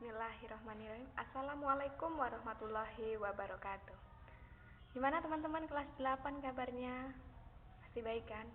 Bismillahirrahmanirrahim. Assalamualaikum warahmatullahi wabarakatuh. Gimana teman-teman kelas 8 kabarnya? Pasti baik kan?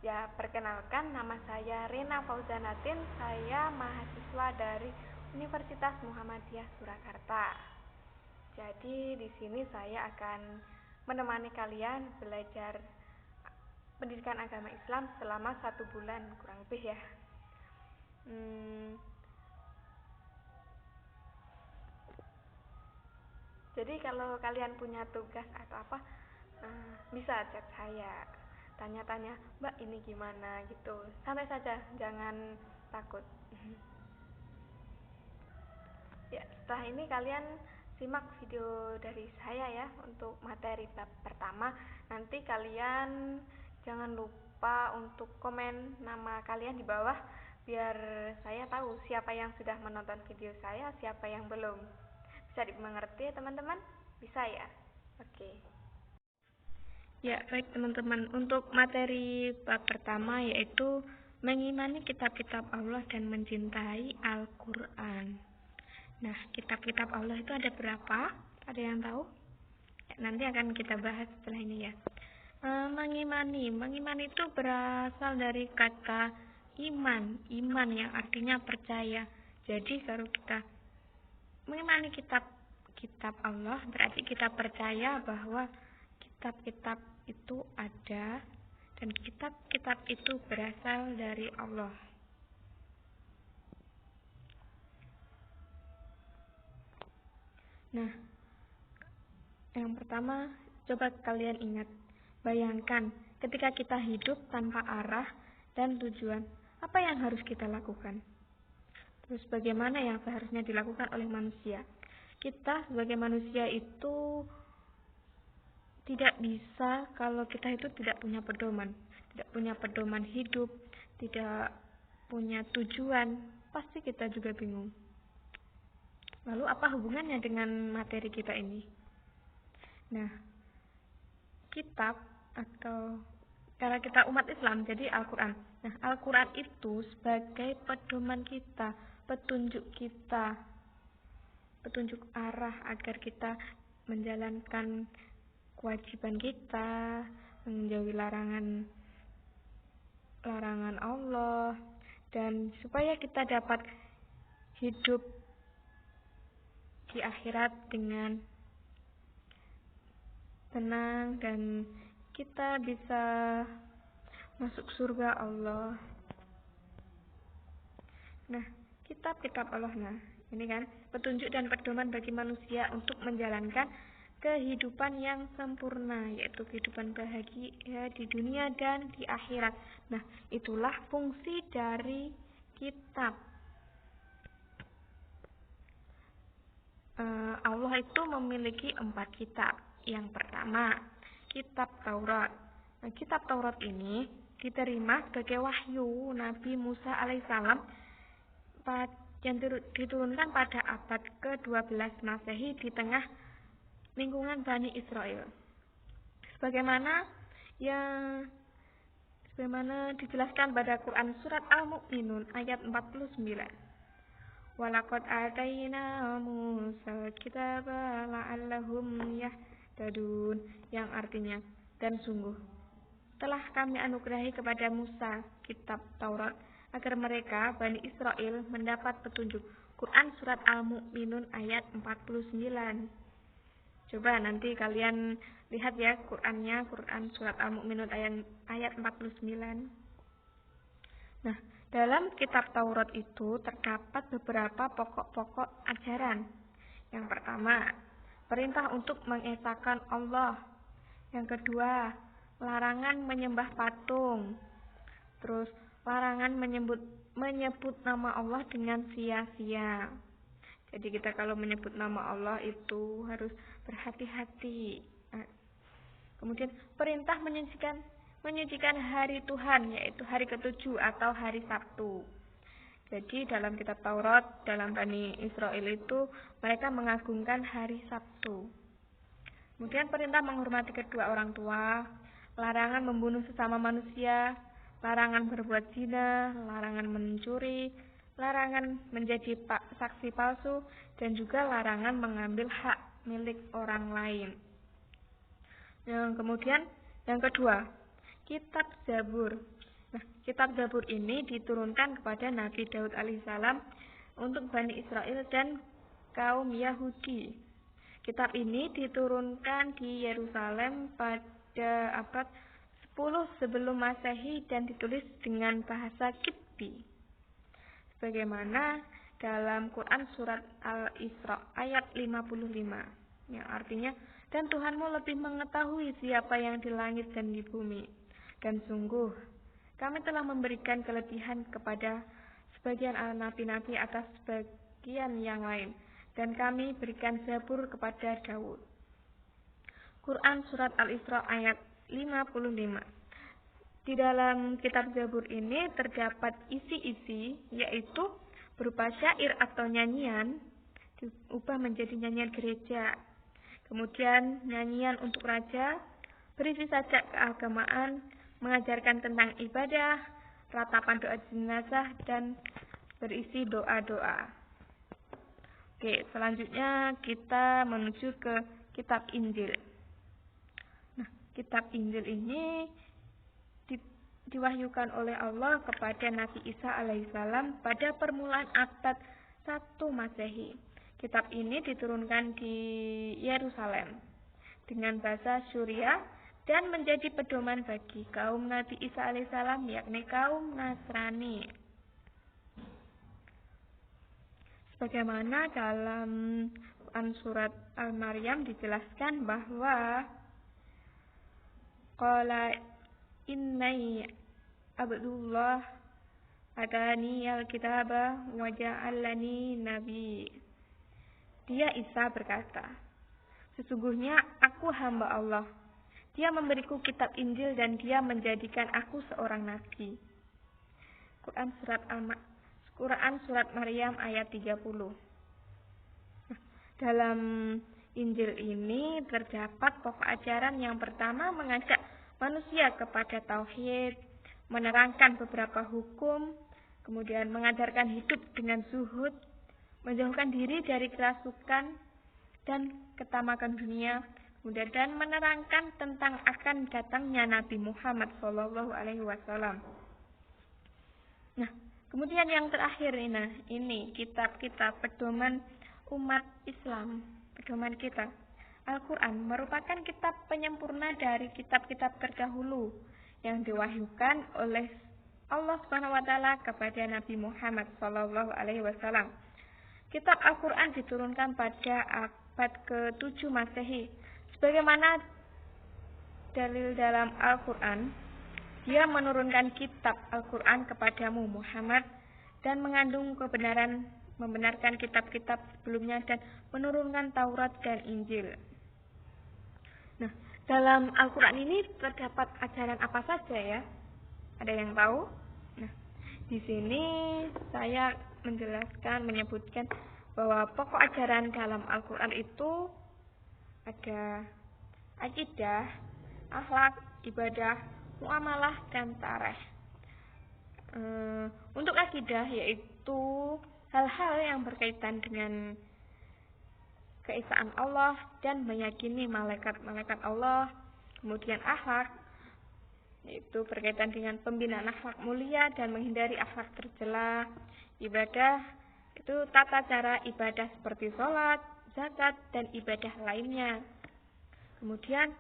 Ya, perkenalkan nama saya Rina Fauzanatin. Saya mahasiswa dari Universitas Muhammadiyah Surakarta. Jadi di sini saya akan menemani kalian belajar pendidikan agama Islam selama 1 bulan kurang lebih ya. Jadi kalau kalian punya tugas atau apa, bisa chat saya, tanya-tanya, Mbak ini gimana gitu. Santai saja, jangan takut. Ya, setelah ini kalian simak video dari saya ya untuk materi bab pertama. Nanti kalian jangan lupa untuk komen nama kalian di bawah biar saya tahu siapa yang sudah menonton video saya, siapa yang belum. Bisa dimengerti teman-teman? Bisa ya? Oke. Ya, baik teman-teman. Untuk materi bab pertama yaitu mengimani kitab-kitab Allah dan mencintai Al-Quran. Nah, kitab-kitab Allah itu ada berapa? Ada yang tahu? Ya, nanti akan kita bahas setelah ini ya. Mengimani itu berasal dari kata iman yang artinya percaya. Jadi kalau kita mengimani kitab Allah berarti kita percaya bahwa kitab-kitab itu ada dan kitab-kitab itu berasal dari Allah. Nah, yang pertama coba kalian ingat, bayangkan ketika kita hidup tanpa arah dan tujuan, apa yang harus kita lakukan? Terus bagaimana yang seharusnya dilakukan oleh manusia? Kita sebagai manusia itu tidak bisa kalau kita itu tidak punya pedoman hidup, tidak punya tujuan, pasti kita juga bingung. Lalu apa hubungannya dengan materi kita ini? Nah, kitab atau karena kita umat Islam, jadi Al-Quran. Nah, Al-Quran itu sebagai pedoman kita, petunjuk kita, petunjuk arah agar kita menjalankan kewajiban kita, menjauhi larangan Allah, dan supaya kita dapat hidup di akhirat dengan tenang dan kita bisa masuk surga Allah. Nah, kitab-kitab Allah, nah ini kan petunjuk dan pedoman bagi manusia untuk menjalankan kehidupan yang sempurna, yaitu kehidupan bahagia di dunia dan di akhirat. Nah, itulah fungsi dari kitab. Allah itu memiliki 4 kitab. Yang pertama, kitab Taurat. Nah, kitab Taurat ini diterima sebagai wahyu Nabi Musa alaihissalam yang diturunkan pada abad ke-12 Masehi di tengah lingkungan Bani Israel. Sebagaimana dijelaskan pada Quran surat Al-Mu'minun ayat 49. Walaqad atayna Musa kitaba la'allahum yahtadun, yang artinya dan sungguh telah kami anugerahi kepada Musa kitab Taurat agar mereka Bani Israel mendapat petunjuk. Quran surat Al-Mu'minun ayat 49. Coba nanti kalian lihat ya Qurannya, Quran surat Al-Mu'minun ayat 49. Nah, dalam kitab Taurat itu terdapat beberapa pokok-pokok ajaran. Yang pertama, perintah untuk mengesahkan Allah. Yang kedua, larangan menyembah patung. Terus larangan menyebut nama Allah dengan sia-sia. Jadi kita kalau menyebut nama Allah itu harus berhati-hati. Kemudian perintah menyajikan hari Tuhan, yaitu hari ke-7 atau hari Sabtu. Jadi dalam kitab Taurat, dalam Bani Israel itu mereka mengagungkan hari Sabtu. Kemudian perintah menghormati kedua orang tua, larangan membunuh sesama manusia, larangan berbuat zina, larangan mencuri, larangan menjadi saksi palsu, dan juga larangan mengambil hak milik orang lain. Kemudian yang kedua, kitab Zabur. Nah, kitab Zabur ini diturunkan kepada Nabi Daud alaihissalam untuk Bani Israel dan kaum Yahudi. Kitab ini diturunkan di Yerusalem pada abad 10 sebelum Masehi dan ditulis dengan bahasa Kipti. Sebagaimana dalam Quran surat Al-Isra ayat 55, yang artinya, dan Tuhanmu lebih mengetahui siapa yang di langit dan di bumi. Dan sungguh, kami telah memberikan kelebihan kepada sebagian nabi-nabi atas sebagian yang lain. Dan kami berikan Zabur kepada Daud. Quran surat Al-Isra ayat 55. Di dalam kitab Zabur ini terdapat isi-isi, yaitu berupa syair atau nyanyian, diubah menjadi nyanyian gereja. Kemudian nyanyian untuk raja, berisi sajak keagamaan, mengajarkan tentang ibadah, ratapan doa jenazah, dan berisi doa-doa. Oke, selanjutnya kita menuju ke kitab Injil. Nah, kitab Injil ini diwahyukan oleh Allah kepada Nabi Isa alaihissalam pada permulaan abad 1 Masehi. Kitab ini diturunkan di Yerusalem dengan bahasa Syria dan menjadi pedoman bagi kaum Nabi Isa alaihissalam, yakni kaum Nasrani. Sebagaimana dalam Quran surat Al-Maryam dijelaskan bahwa qala innai abdullah atani al-kitaba wa ja'alani nabi. Dia Isa berkata, sesungguhnya aku hamba Allah. Dia memberiku kitab Injil dan dia menjadikan aku seorang nabi. Quran surat Maryam ayat 30. Dalam Injil ini terdapat pokok ajaran yang pertama mengajak manusia kepada tauhid, menerangkan beberapa hukum, kemudian mengajarkan hidup dengan zuhud, menjauhkan diri dari kerasukan dan ketamakan dunia, kemudian dan menerangkan tentang akan datangnya Nabi Muhammad SAW. Nah, kemudian yang terakhir ini kitab-kitab pedoman umat Islam, pedoman kita. Al-Quran merupakan kitab penyempurna dari kitab-kitab terdahulu yang diwahyukan oleh Allah SWT kepada Nabi Muhammad SAW. Kitab Al-Quran diturunkan pada abad ke-7 Masehi. Sebagaimana dalil dalam Al-Quran, dia menurunkan kitab Al-Quran kepadamu Muhammad dan mengandung kebenaran, membenarkan kitab-kitab sebelumnya dan menurunkan Taurat dan Injil. Nah, dalam Al-Quran ini terdapat ajaran apa saja ya? Ada yang tahu? Nah, di sini saya menyebutkan bahwa pokok ajaran dalam Al-Quran itu ada akidah, akhlak, ibadah, muamalah, dan tarikh. Untuk akidah yaitu hal-hal yang berkaitan dengan keesaan Allah dan meyakini malaikat-malaikat Allah. Kemudian akhlak yaitu berkaitan dengan pembinaan akhlak mulia dan menghindari akhlak tercela. Ibadah itu tata cara ibadah seperti sholat, zakat, dan ibadah lainnya. Kemudian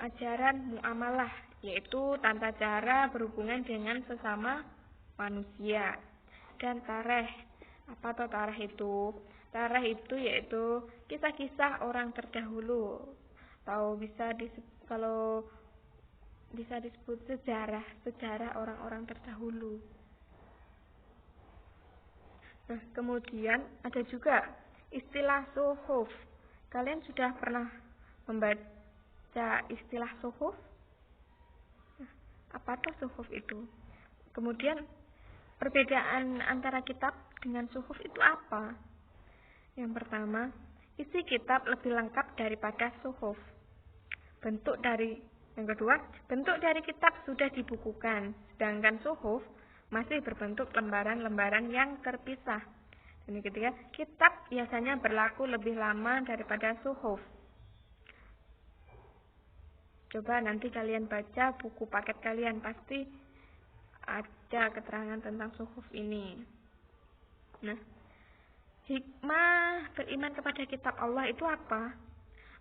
ajaran muamalah yaitu tata cara berhubungan dengan sesama manusia. Dan tarikh, apa tuh tarikh itu? Tarikh itu yaitu kisah-kisah orang terdahulu, atau kalau bisa disebut sejarah orang-orang terdahulu. Nah, kemudian ada juga istilah suhuf. Kalian sudah pernah membaca istilah suhuf? Nah, apa tuh suhuf itu? Kemudian perbedaan antara kitab dengan suhuf itu apa? Yang pertama, isi kitab lebih lengkap daripada suhuf. Yang kedua, bentuk dari kitab sudah dibukukan, sedangkan suhuf masih berbentuk lembaran-lembaran yang terpisah. Dan yang ketiga, kitab biasanya berlaku lebih lama daripada suhuf. Coba nanti kalian baca buku paket kalian, pasti ada keterangan tentang suhuf ini. Nah, hikmah beriman kepada kitab Allah itu apa?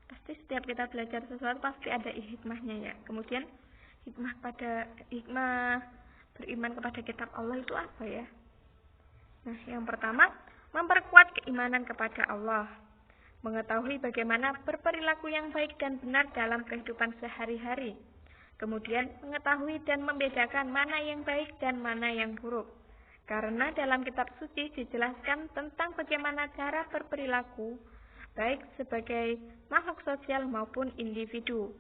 Pasti setiap kita belajar sesuatu pasti ada hikmahnya ya. Kemudian hikmah beriman kepada kitab Allah itu apa ya? Nah, yang pertama, memperkuat keimanan kepada Allah. Mengetahui bagaimana berperilaku yang baik dan benar dalam kehidupan sehari-hari. Kemudian mengetahui dan membedakan mana yang baik dan mana yang buruk. Karena dalam kitab suci dijelaskan tentang bagaimana cara berperilaku, baik sebagai makhluk sosial maupun individu.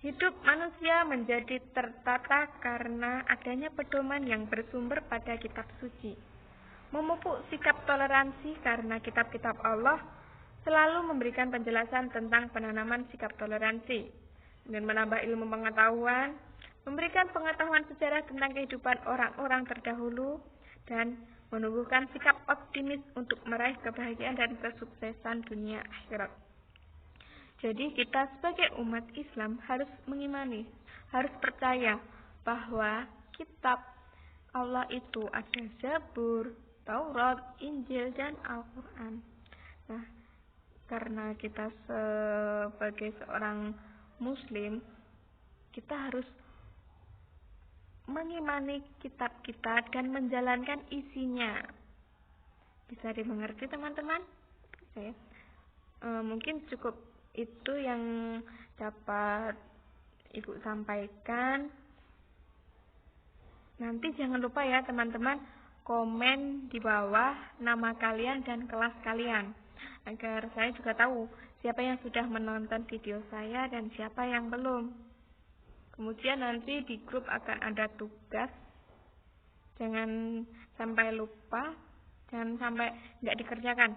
Hidup manusia menjadi tertata karena adanya pedoman yang bersumber pada kitab suci. Memupuk sikap toleransi karena kitab-kitab Allah selalu memberikan penjelasan tentang penanaman sikap toleransi, dan menambah ilmu pengetahuan, memberikan pengetahuan sejarah tentang kehidupan orang-orang terdahulu, dan menumbuhkan sikap optimis untuk meraih kebahagiaan dan kesuksesan dunia akhirat. Jadi kita sebagai umat Islam harus mengimani, harus percaya bahwa kitab Allah itu ada Zabur, Taurat, Injil, dan Al-Quran. Nah, karena kita sebagai seorang muslim, kita harus mengimani kitab kita dan menjalankan isinya. Bisa dimengerti teman-teman? Mungkin cukup itu yang dapat Ibu sampaikan. Nanti jangan lupa ya teman-teman, komen di bawah nama kalian dan kelas kalian, agar saya juga tahu siapa yang sudah menonton video saya dan siapa yang belum. Kemudian nanti di grup akan ada tugas. Jangan sampai lupa, jangan sampai nggak dikerjakan.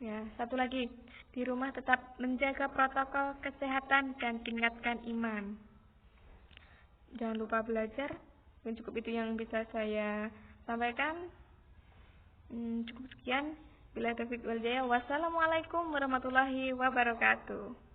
Ya, satu lagi, di rumah tetap menjaga protokol kesehatan dan tingkatkan iman. Jangan lupa belajar. Dan cukup itu yang bisa saya sampaikan. Cukup sekian. Bila taufiq wal hidayah. Wassalamualaikum warahmatullahi wabarakatuh.